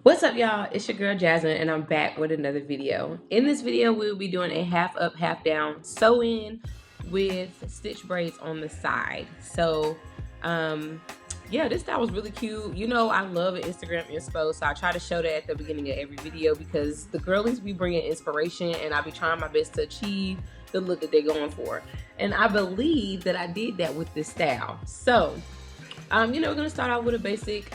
What's up, y'all? It's your girl Jasmine, and I'm back with another video. In this video, we'll be doing a half up, half down sew in with stitch braids on the side. So, yeah, this style was really cute. You know, I love an Instagram inspo, so I try to show that at the beginning of every video because the girlies be bringing inspiration, and I be trying my best to achieve the look that they're going for. And I believe that I did that with this style. So, you know, we're going to start off with a basic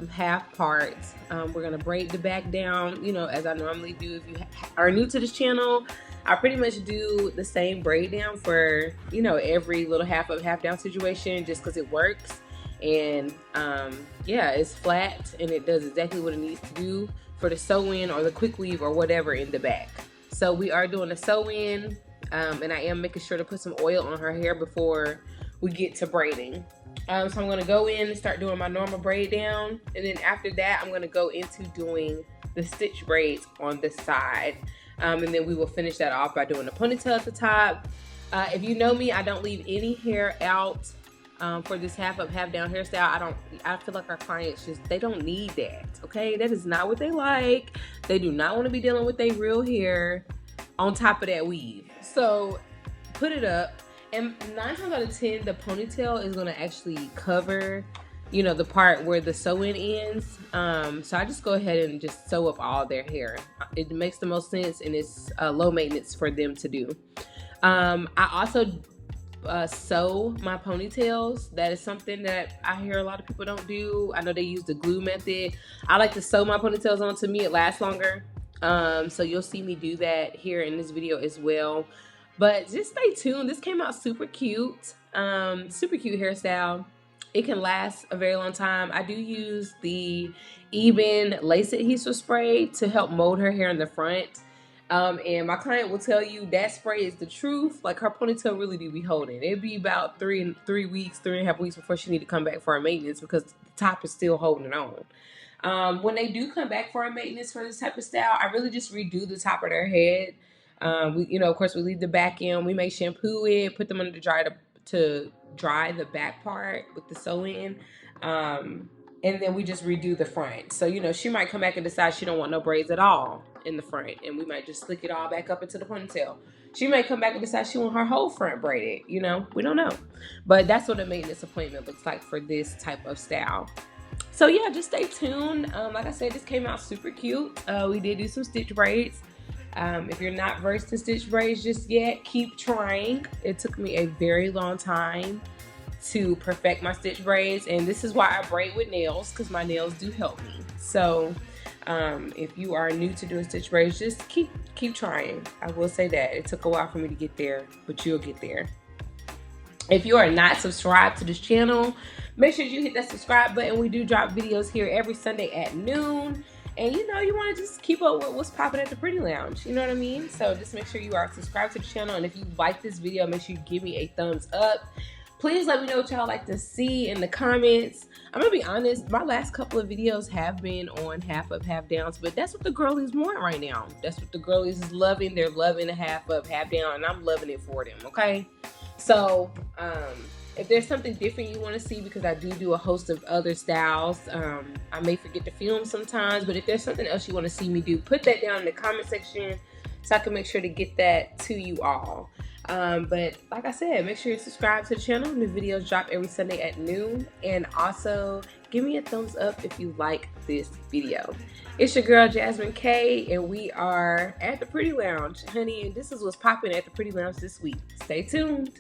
half part. We're going to braid the back down, you know, as I normally do. If you are new to this channel, I pretty much do the same braid down for, you know, every little half up, half down situation just because it works. And yeah, it's flat and it does exactly what it needs to do for the sew in or the quick weave or whatever in the back. So we are doing a sew in, and I am making sure to put some oil on her hair before we get to braiding. So I'm going to go in and start doing my normal braid down, and then after that I'm going to go into doing the stitch braids on the side, and then we will finish that off by doing the ponytail at the top. If you know me, I don't leave any hair out for this half up, half down hairstyle. I feel like our clients they don't need that. Okay, that is not what they like. They do not want to be dealing with their real hair on top of that weave. So put it up. And 9 times out of 10, the ponytail is going to actually cover, you know, the part where the sew-in ends. So I just go ahead and just sew up all their hair. It makes the most sense, and it's low maintenance for them to do. I also sew my ponytails. That is something that I hear a lot of people don't do. I know they use the glue method. I like to sew my ponytails on. To me, it lasts longer. So you'll see me do that here in this video as well. But just stay tuned. This came out super cute. Super cute hairstyle. It can last a very long time. I do use the Eben lace adhesive spray to help mold her hair in the front. And my client will tell you that spray is the truth. Like, her ponytail really do be holding. It'd be about 3.5 weeks before she need to come back for her maintenance because the top is still holding on. When they do come back for a maintenance for this type of style, I really just redo the top of their head. You know, of course, we leave the back in. We may shampoo it, put them under the dryer to dry the back part with the sew-in. And then we just redo the front. So, you know, she might come back and decide she don't want no braids at all in the front, and we might just slick it all back up into the ponytail. She may come back and decide she want her whole front braided. You know, we don't know. But that's what a maintenance appointment looks like for this type of style. So yeah, just stay tuned. Like I said, this came out super cute. We did do some stitch braids. If you're not versed in stitch braids just yet, keep trying. It took me a very long time to perfect my stitch braids, and this is why I braid with nails, because my nails do help me. So if you are new to doing stitch braids, just keep trying. I will say that it took a while for me to get there, but you'll get there. If you are not subscribed to this channel, make sure you hit that subscribe button. We do drop videos here every Sunday at noon. And you know, you want to just keep up with what's popping at the Pretty Lounge. You know what I mean? So just make sure you are subscribed to the channel. And if you like this video, make sure you give me a thumbs up. Please let me know what y'all like to see in the comments. I'm going to be honest, my last couple of videos have been on half up, half downs. But that's what the girlies want right now. That's what the girlies is loving. They're loving the half up, half down. And I'm loving it for them, okay? So, if there's something different you want to see, because I do a host of other styles, I may forget to film sometimes, but if there's something else you want to see me do, put that down in the comment section so I can make sure to get that to you all. But like I said, make sure you subscribe to the channel. New videos drop every Sunday at noon, and also give me a thumbs up if you like this video. It's your girl Jasmine K, and we are at the Pretty Lounge, honey, and this is what's popping at the Pretty Lounge this week. Stay tuned.